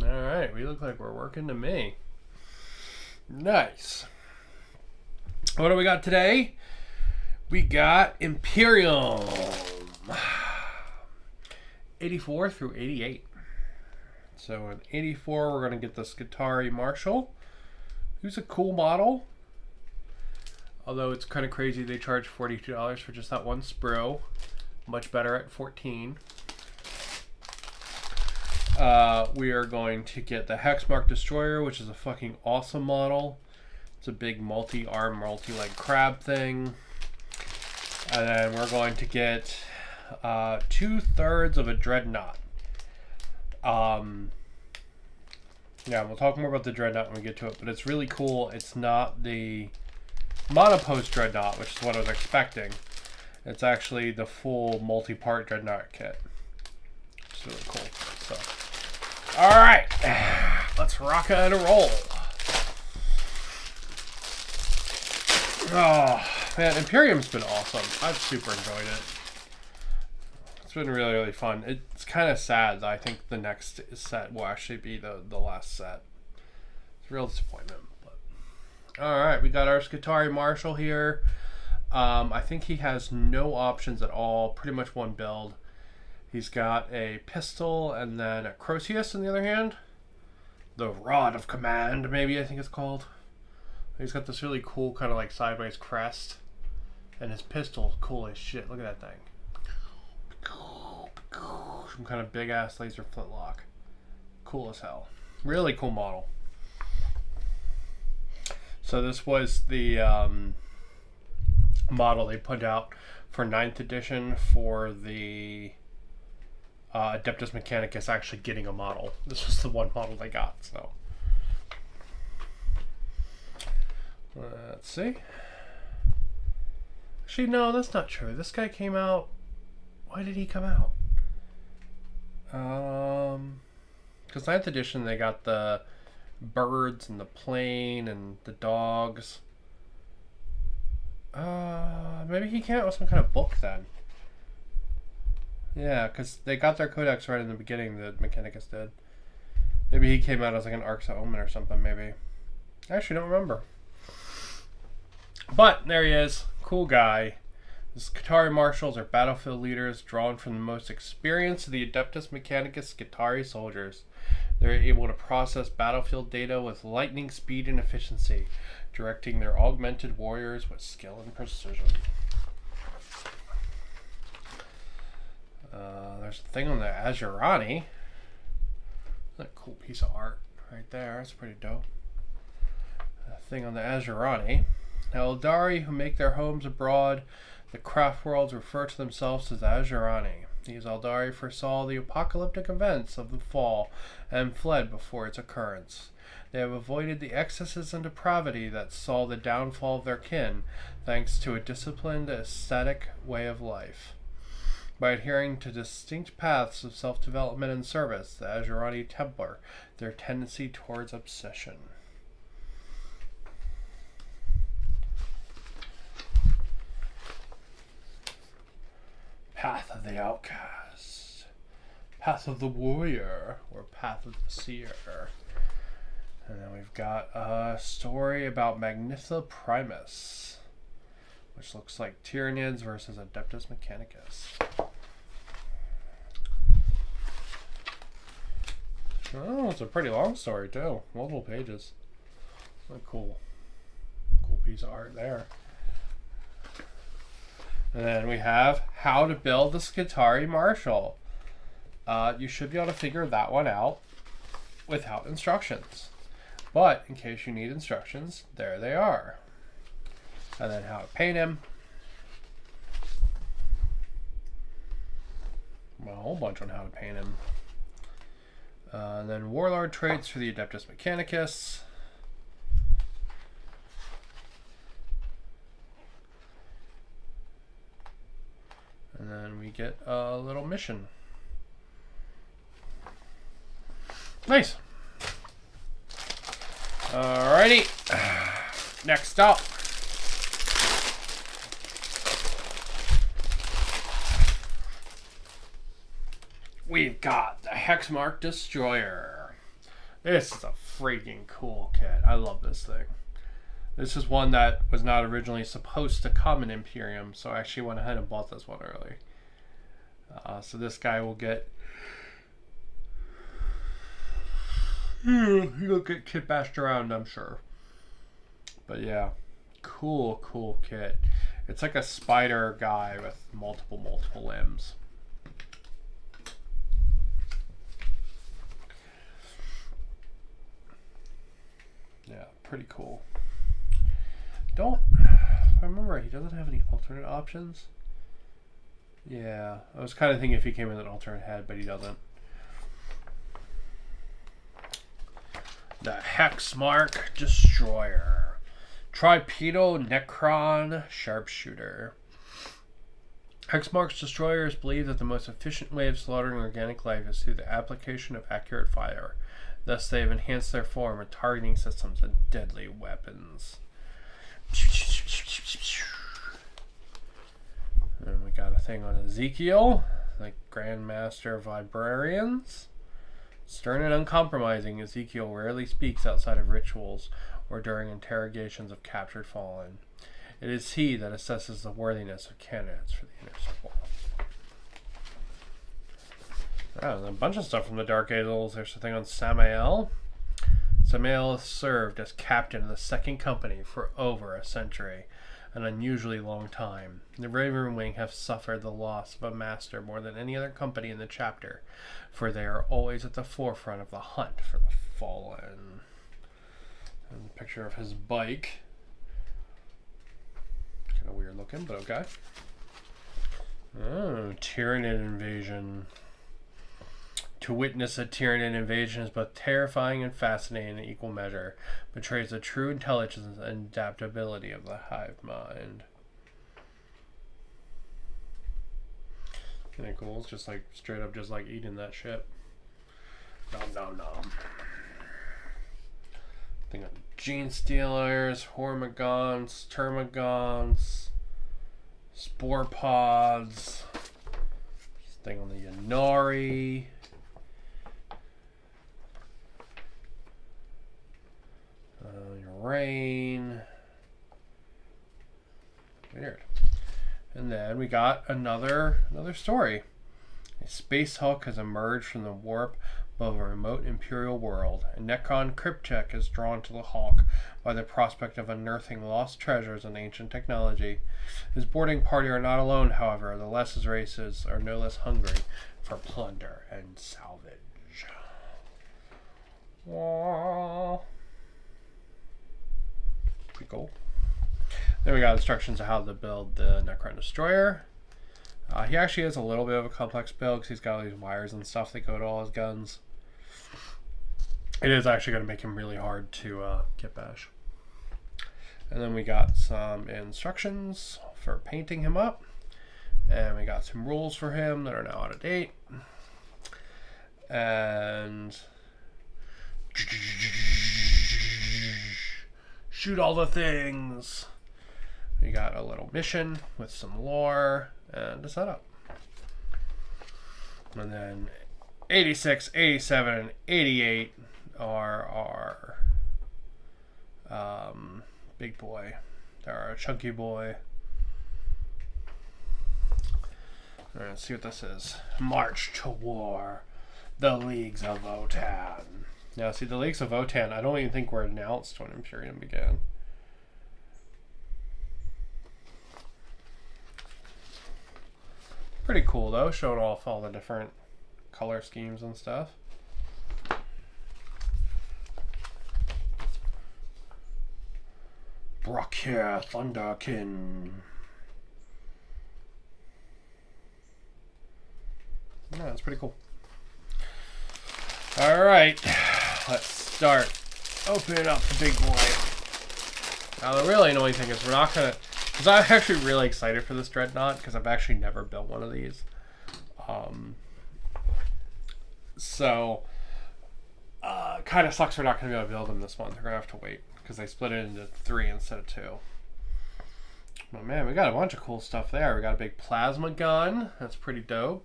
Alright, we look like we're working to me. Nice. What do we got today? We got Imperium. 84 through 88. So in 84, we're going to get the Skitarii Marshal, who's a cool model. Although it's kind of crazy they charge $42 for just that one sprue. Much better at 14. We are going to get the Hexmark Destroyer, which is a fucking awesome model. It's a big multi-arm, multi-leg crab thing. And then we're going to get 2/3 of a Dreadnought. Yeah, we'll talk more about the Dreadnought when we get to it, but it's really cool. It's not the monopost Dreadnought, which is what I was expecting. It's actually the full multi-part Dreadnought kit. It's really cool. So, all right, let's rock and roll. Oh man, Imperium's been awesome. I've super enjoyed it. It's been really, really fun. It's kind of sad that I think the next set will actually be the last set. It's a real disappointment. But all right, we got our Skitarii Marshal here. I think he has no options at all. Pretty much one build. He's got a pistol and then a Croceus in the other hand. The Rod of Command, maybe I think it's called. He's got this really cool kind of like sideways crest. And his pistol's cool as shit. Look at that thing. Some kind of big ass laser flintlock. Cool as hell. Really cool model. So this was the model they put out for 9th edition for the Adeptus Mechanicus actually getting a model. This was the one model they got, so. Let's see. Actually, no, that's not true. This guy came out. Why did he come out? Because 9th edition they got the birds and the plane and the dogs. Maybe he came out with some kind of book then. Yeah, because they got their codex right in the beginning, the Mechanicus did. Maybe he came out as like an Arcs of Omen or something, maybe. I actually don't remember. But there he is. Cool guy. The Skitarii Marshals are battlefield leaders drawn from the most experienced of the Adeptus Mechanicus Skitarii soldiers. They're able to process battlefield data with lightning speed and efficiency, directing their augmented warriors with skill and precision. There's a thing on the Azurani. That's a cool piece of art right there. That's pretty dope. A thing on the Azurani. Now, Eldari who make their homes abroad, the craft worlds refer to themselves as Azurani. These Eldari foresaw the apocalyptic events of the fall and fled before its occurrence. They have avoided the excesses and depravity that saw the downfall of their kin, thanks to a disciplined, ascetic way of life. By adhering to distinct paths of self-development and service, the Azurani temper their tendency towards obsession. Path of the Outcast, Path of the Warrior, or Path of the Seer. And then we've got a story about Magnitha Primus, which looks like Tyranids versus Adeptus Mechanicus. Oh, it's a pretty long story too. Multiple pages. Cool piece of art there. And then we have how to build the Skitarii Marshal. You should be able to figure that one out without instructions. But in case you need instructions, there they are. And then how to paint him. A whole bunch on how to paint him. And then Warlord traits for the Adeptus Mechanicus. And then we get a little mission. Nice. Alrighty. Next up. We've got the Hexmark Destroyer. This is a freaking cool kit. I love this thing. This is one that was not originally supposed to come in Imperium, so I actually went ahead and bought this one early. So this guy will get... He'll get kit bashed around, I'm sure. But yeah, cool kit. It's like a spider guy with multiple limbs. Yeah, pretty cool. If I remember, he doesn't have any alternate options. Yeah, I was kind of thinking if he came with an alternate head, but he doesn't. The Hexmark Destroyer. Tripedo Necron Sharpshooter. Hexmark's destroyers believe that the most efficient way of slaughtering organic life is through the application of accurate fire. Thus, they have enhanced their form with targeting systems and deadly weapons. And we got a thing on Ezekiel, the Grandmaster of Librarians. Stern and uncompromising, Ezekiel rarely speaks outside of rituals or during interrogations of captured fallen. It is he that assesses the worthiness of candidates for the inner circle. Oh, a bunch of stuff from the Dark Ages. There's a thing on Samael. Samael served as captain of the Second Company for over a century, an unusually long time. The Raven Wing have suffered the loss of a master more than any other company in the chapter, for they are always at the forefront of the hunt for the fallen. And a picture of his bike. Kind of weird looking, but okay. Oh, Tyranid invasion. To witness a Tyranid invasion is both terrifying and fascinating in equal measure. Betrays the true intelligence and adaptability of the hive mind. Kinda cool. It's just like straight up just like eating that shit. Nom. Thing on Gene Stealers, Hormigons, Termagons, Spore Pods. Thing on the Yanari. Rain. Weird. And then we got another story. A space hulk has emerged from the warp above a remote imperial world. A Necron cryptek is drawn to the hulk by the prospect of unearthing lost treasures and ancient technology. His boarding party are not alone, however. The Les's races are no less hungry for plunder and salvage. Aww. Pretty cool. Then we got instructions on how to build the Necron Destroyer. He actually has a little bit of a complex build because he's got all these wires and stuff that go to all his guns. It is actually going to make him really hard to kit bash. And then we got some instructions for painting him up. And we got some rules for him that are now out of date. And shoot all the things. We got a little mission with some lore and a setup. And then 86, 87, and 88 are our big boy. They're our chunky boy. All right, let's see what this is. March to War. The Leagues of Votan. Now, see, the Leagues of Votan, I don't even think were announced when Imperium began. Pretty cool, though, showing off all the different color schemes and stuff. Brockhere Thunderkin. Yeah, that's pretty cool. Alright, let's start opening up the big boy. Now, the really annoying thing is we're not going to... Because I'm actually really excited for this Dreadnought, because I've actually never built one of these. Kind of sucks we're not going to be able to build them this month. We're going to have to wait, because they split it into 3 instead of 2. But man, we got a bunch of cool stuff there. We got a big plasma gun. That's pretty dope.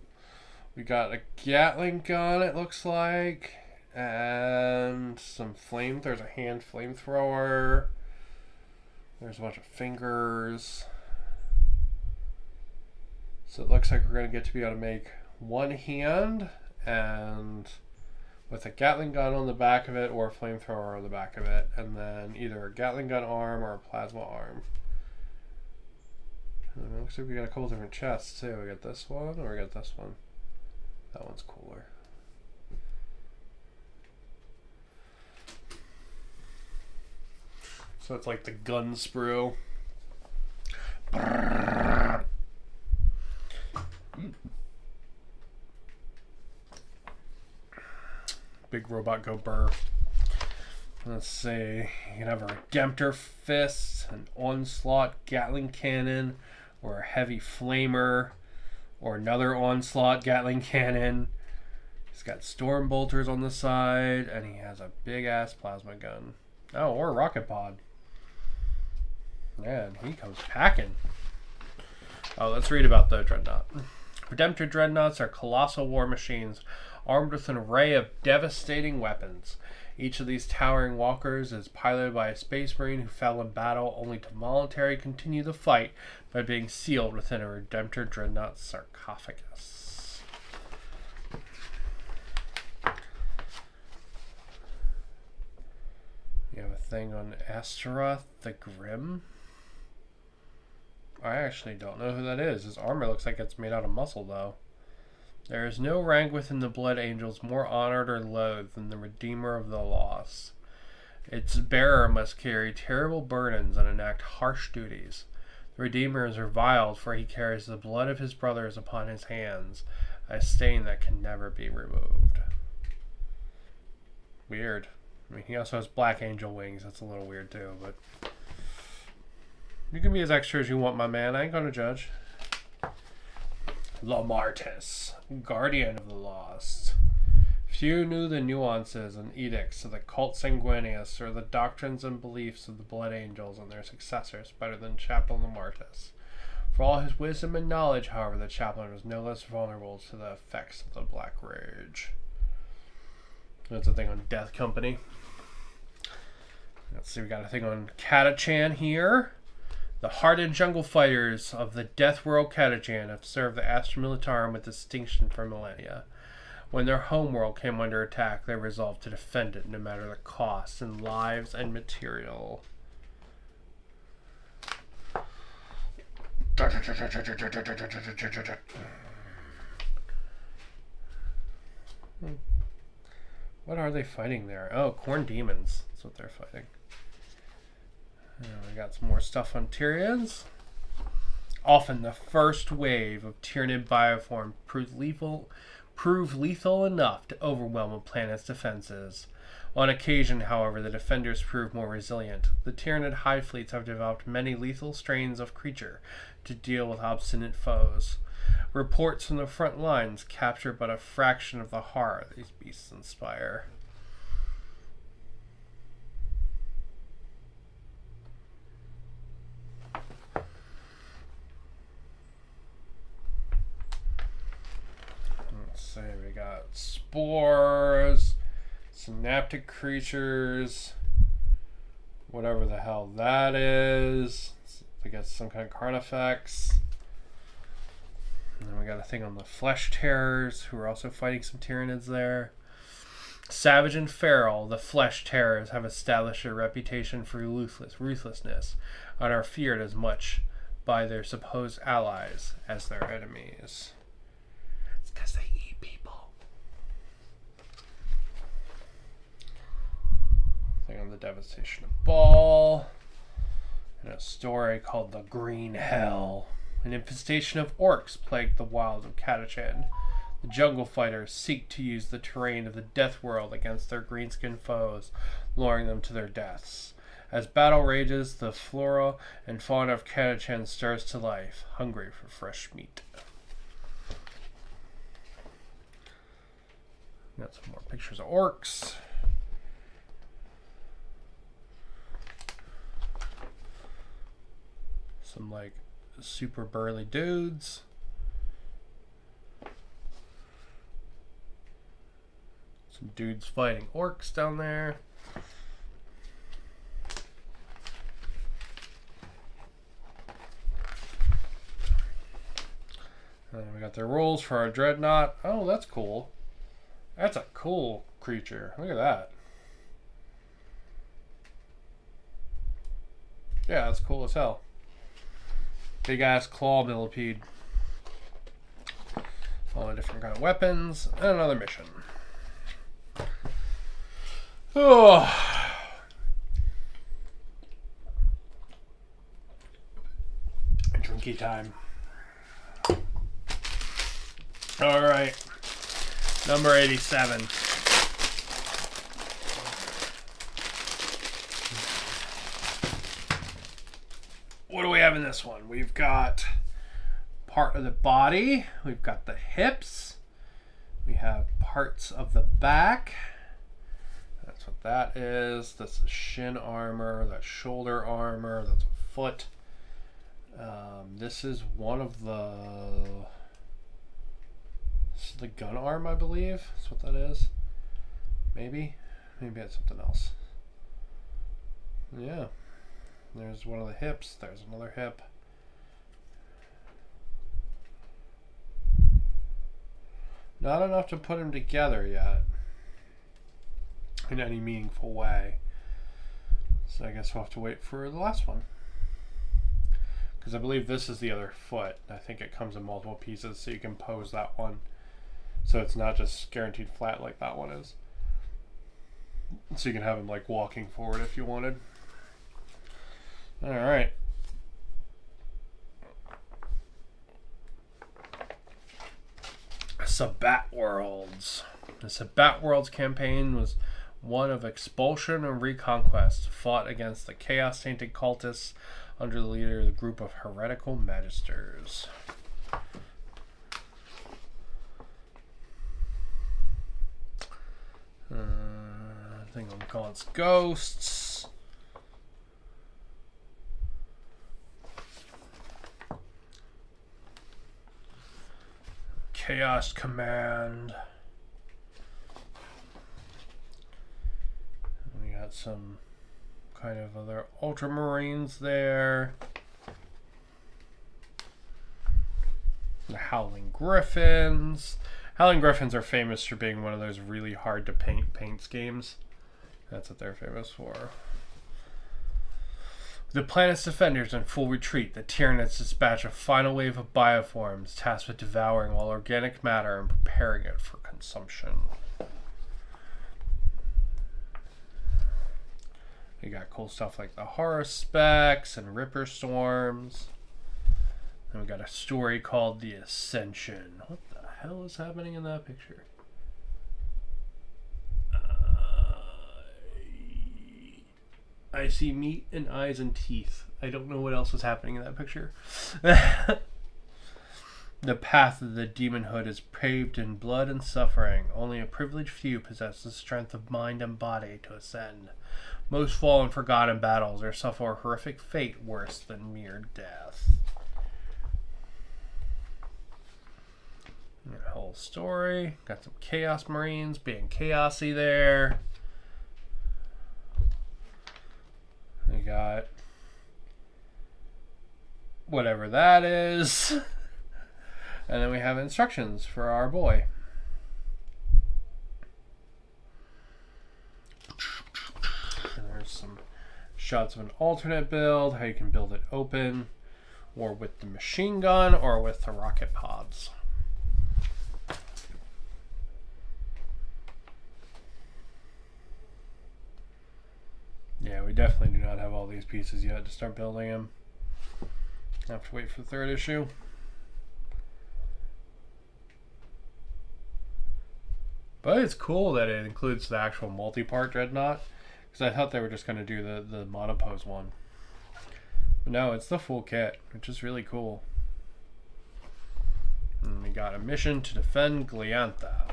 We got a Gatling gun, it looks like. And some flame. There's a hand flamethrower. There's a bunch of fingers. So it looks like we're going to get to be able to make one hand and with a Gatling gun on the back of it or a flamethrower on the back of it, and then either a Gatling gun arm or a plasma arm. And it looks like we got a couple different chests too. We got this one or we got this one. That one's cooler. So it's like the gun sprue. Big robot go burr. Let's see. You can have a Redemptor fist, an onslaught Gatling cannon, or a heavy flamer, or another onslaught Gatling cannon. He's got storm bolters on the side, and he has a big ass plasma gun. Oh, or a rocket pod. Man, he comes packing. Oh, let's read about the Dreadnought. Redemptor Dreadnoughts are colossal war machines armed with an array of devastating weapons. Each of these towering walkers is piloted by a space marine who fell in battle only to voluntarily continue the fight by being sealed within a Redemptor Dreadnought sarcophagus. You have a thing on Astaroth the Grim. I actually don't know who that is. His armor looks like it's made out of muscle, though. There is no rank within the Blood Angels more honored or loathed than the Redeemer of the Lost. Its bearer must carry terrible burdens and enact harsh duties. The Redeemer is reviled, for he carries the blood of his brothers upon his hands, a stain that can never be removed. Weird. I mean, he also has Black Angel wings. That's a little weird, too, but you can be as extra as you want, my man. I ain't gonna judge. Lamartis, Guardian of the Lost. Few knew the nuances and edicts of the Cult Sanguinius or the doctrines and beliefs of the Blood Angels and their successors better than Chaplain Lamartis. For all his wisdom and knowledge, however, the chaplain was no less vulnerable to the effects of the Black Rage. That's a thing on Death Company. Let's see, we got a thing on Catachan here. The hardened jungle fighters of the Death World Catachan have served the Astra Militarum with distinction for millennia. When their homeworld came under attack, they resolved to defend it no matter the cost in lives and material. What are they fighting there? Oh, Corn Demons. That's what they're fighting. We got some more stuff on Tyrians. Often the first wave of Tyranid bioform prove lethal enough to overwhelm a planet's defenses. On occasion, however, the defenders prove more resilient. The Tyranid hive fleets have developed many lethal strains of creature to deal with obstinate foes. Reports from the front lines capture but a fraction of the horror these beasts inspire. We got spores, synaptic creatures, whatever the hell that is. I guess some kind of carnifex. And then we got a thing on the flesh terrors, who are also fighting some Tyranids there. Savage and feral, the flesh terrors have established a reputation for ruthlessness and are feared as much by their supposed allies as their enemies. It's because they eat people. Thing on the devastation of Baal. And a story called the Green Hell. An infestation of orcs plagued the wilds of Catachan. The jungle fighters seek to use the terrain of the death world against their greenskin foes, luring them to their deaths. As battle rages, the flora and fauna of Catachan stirs to life, hungry for fresh meat. Got some more pictures of orcs. Some like super burly dudes. Some dudes fighting orcs down there. And we got the rules for our dreadnought. Oh, that's cool. That's a cool creature. Look at that. Yeah, that's cool as hell. Big ass claw millipede. All the different kind of weapons. And another mission. Oh. Drinky time. All right. Number 87. What do we have in this one? We've got part of the body. We've got the hips. We have parts of the back. That's what that is. This is shin armor. That's shoulder armor. That's a foot. This is one of the... This is the gun arm, I believe. That's what that is. Maybe. Maybe it's something else. Yeah. There's one of the hips. There's another hip. Not enough to put them together yet. In any meaningful way. So I guess we'll have to wait for the last one. Because I believe this is the other foot. I think it comes in multiple pieces, so you can pose that one. So it's not just guaranteed flat like that one is. So you can have him like walking forward if you wanted. Alright. Sabbat Worlds. The Sabbat Worlds campaign was one of expulsion and reconquest, fought against the chaos-tainted cultists under the leader of the group of heretical magisters. I think I'm calling it ghosts. Chaos Command. We got some kind of other Ultramarines there. The Howling Griffins. Howling Griffins are famous for being one of those really hard to paint schemes. That's what they're famous for. The planet's defenders in full retreat, the Tyranids dispatch a final wave of bioforms tasked with devouring all organic matter and preparing it for consumption. We got cool stuff like the Horror Specs and Ripper Storms. And we got a story called The Ascension. What the hell is happening in that picture? I see meat and eyes and teeth. I don't know what else is happening in that picture. The path of the demonhood is paved in blood and suffering. Only a privileged few possess the strength of mind and body to ascend. Most fall in forgotten battles or suffer a horrific fate worse than mere death. The whole story. Got some Chaos Marines being chaosy there. We got whatever that is. And then we have instructions for our boy. And there's some shots of an alternate build, how you can build it open, or with the machine gun, or with the rocket pods. Yeah, we definitely do not have all these pieces yet to start building them. I have to wait for the third issue. But it's cool that it includes the actual multi-part dreadnought, because I thought they were just going to do the monopose one. But no, it's the full kit, which is really cool. And we got a mission to defend Gliantha.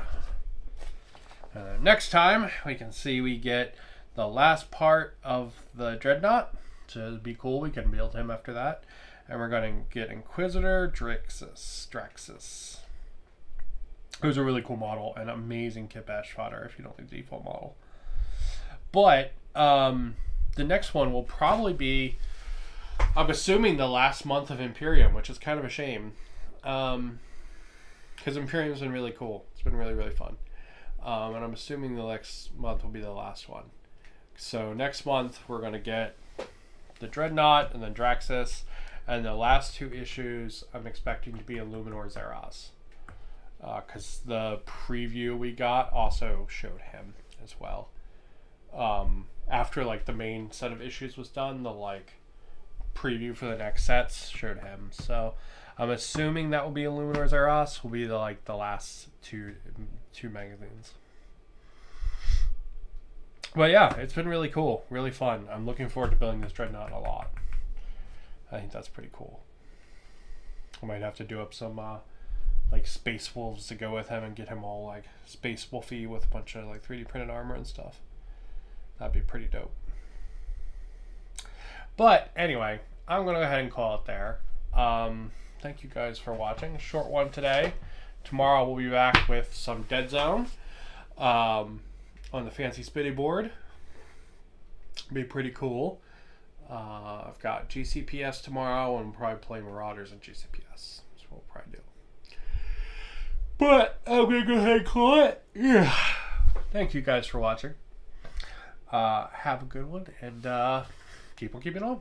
Next time, we can see we get the last part of the dreadnought. So it'd be cool, we can build him after that. And we're going to get Inquisitor Draxus. Who's a really cool model, an amazing kit bash fodder if you don't think the default model. But the next one will probably be, I'm assuming, the last month of Imperium, which is kind of a shame. because Imperium's been really cool. It's been really, really fun. And I'm assuming the next month will be the last one. So next month we're going to get the Dreadnought and then Draxus. And the last 2 issues I'm expecting to be Illuminor Zeros. Because the preview we got also showed him as well. After like the main set of issues was done, the like preview for the next sets showed him. So I'm assuming that will be Illuminor Zeros will be the last two magazines. But yeah, it's been really cool, really fun. I'm looking forward to building this Dreadnought a lot. I think that's pretty cool. I might have to do up some like Space Wolves to go with him and get him all like Space Wolfy with a bunch of like 3D printed armor and stuff. That'd be pretty dope. But anyway, I'm going to go ahead and call it there. Thank you guys for watching. Short one today. Tomorrow we'll be back with some Dead Zone on the fancy spitty board. Be pretty cool. I've got GCPS tomorrow, and we'll probably play Marauders and GCPS. That's what we'll probably do. But I'm going to go ahead and call it. Yeah. Thank you guys for watching. Have a good one, and keep on keeping on.